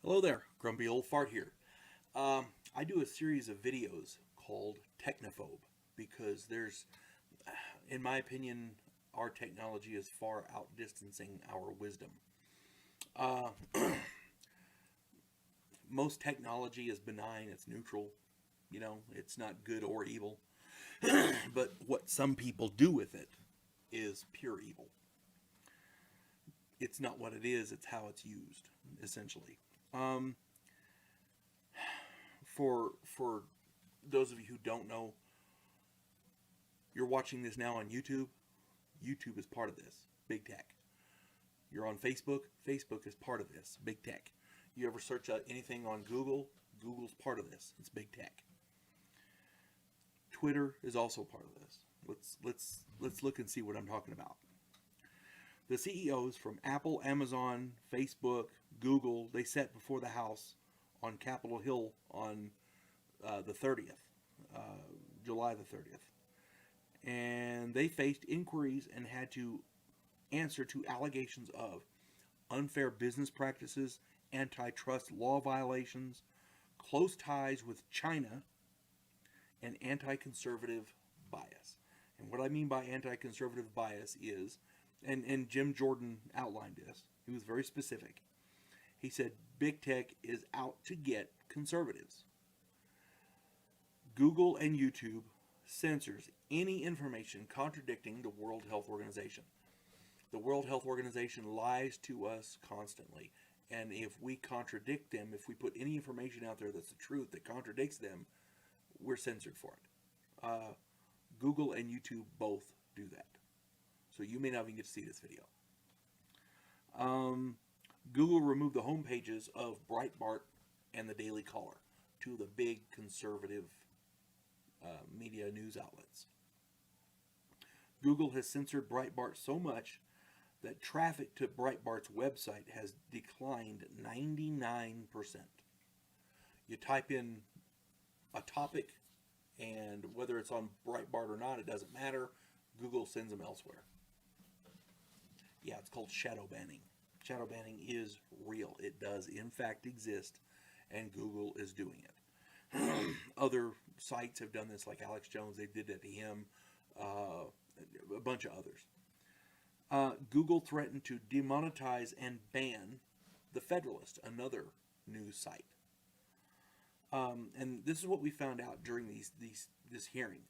Hello there, Grumpy Old Fart here. I do a series of videos called Technophobe because in my opinion, our technology is far outdistancing our wisdom. Uh, most technology is benign, it's neutral, it's not good or evil. But what some people do with it is pure evil. It's not what it is, it's how it's used, essentially. Um, for those of you who don't know, you're watching this now on YouTube. YouTube is part of this, big tech. You're on Facebook. Facebook is part of this, big tech. You ever search anything on Google? Google's part of this. It's big tech. Twitter is also part of this. Let's look and see what I'm talking about. The CEOs from Apple, Amazon, Facebook, Google, they sat before the House on Capitol Hill on the 30th, uh, July the 30th. And they faced inquiries and had to answer to allegations of unfair business practices, antitrust law violations, close ties with China, and anti-conservative bias. And what I mean by anti-conservative bias is, and Jim Jordan outlined this, he was very specific. He said big tech is out to get conservatives. Google and YouTube censors any information contradicting the World Health Organization. The World Health Organization lies to us constantly. And if we contradict them, if we put any information out there that's the truth that contradicts them, we're censored for it. Google and YouTube both do that. So you may not even get to see this video. Google removed the home pages of Breitbart and the Daily Caller, two of the big conservative media news outlets. Google has censored Breitbart so much that traffic to Breitbart's website has declined 99%. You type in a topic, and whether it's on Breitbart or not, it doesn't matter. Google sends them elsewhere. Yeah, it's called shadow banning. Shadow banning is real. It does, in fact, exist, and Google is doing it. Other sites have done this, like Alex Jones. They did that to him. A bunch of others. Google threatened to demonetize and ban The Federalist, another news site. And this is what we found out during this hearing.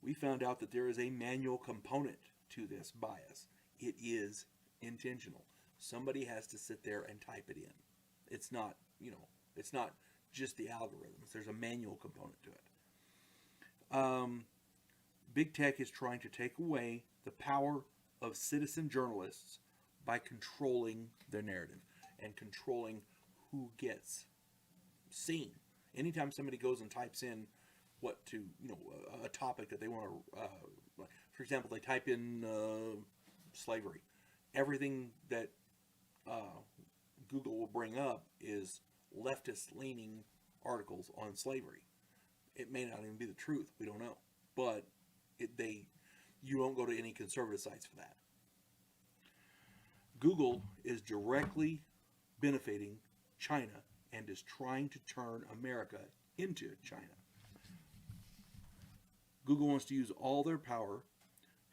We found out that there is a manual component to this bias. It is intentional. Somebody has to sit there and type it in. It's not, it's not just the algorithms. There's a manual component to it. Big tech is trying to take away the power of citizen journalists by controlling their narrative and controlling who gets seen. Anytime somebody goes and types in a topic that they want to, for example, they type in slavery. Everything that Google will bring up is leftist-leaning articles on slavery. It may not even be the truth. We don't know, but you won't go to any conservative sites for that. Google is directly benefiting China and is trying to turn America into China. Google wants to use all their power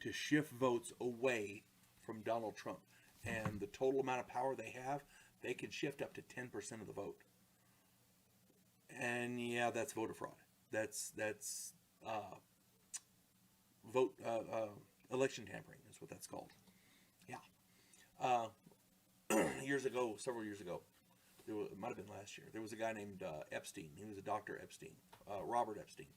to shift votes away from Donald Trump. And the total amount of power they have, they can shift up to 10% of the vote. And yeah, that's voter fraud. That's election tampering is what that's called. Yeah. Several years ago, it might have been last year, there was a guy named Epstein. He was a Dr. Epstein, Robert Epstein.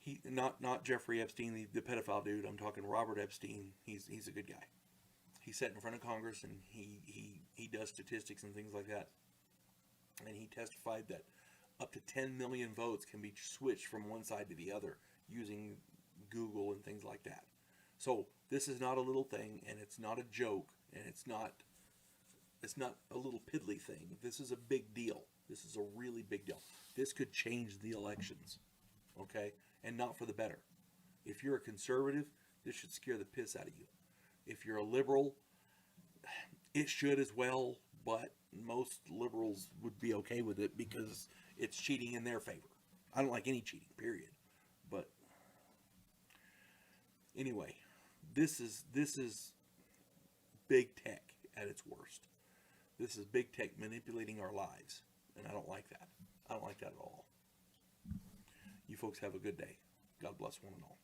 He not Jeffrey Epstein, the pedophile dude. I'm talking Robert Epstein. He's a good guy. He sat in front of Congress and he does statistics and things like that. And he testified that up to 10 million votes can be switched from one side to the other using Google and things like that. So this is not a little thing, and it's not a joke, and it's not a little piddly thing. This is a big deal. This is a really big deal. This could change the elections, okay? And not for the better. If you're a conservative, this should scare the piss out of you. If you're a liberal, it should as well, but most liberals would be okay with it because it's cheating in their favor. I don't like any cheating, period. But anyway, this is big tech at its worst. This is big tech manipulating our lives, and I don't like that. I don't like that at all. You folks have a good day. God bless one and all.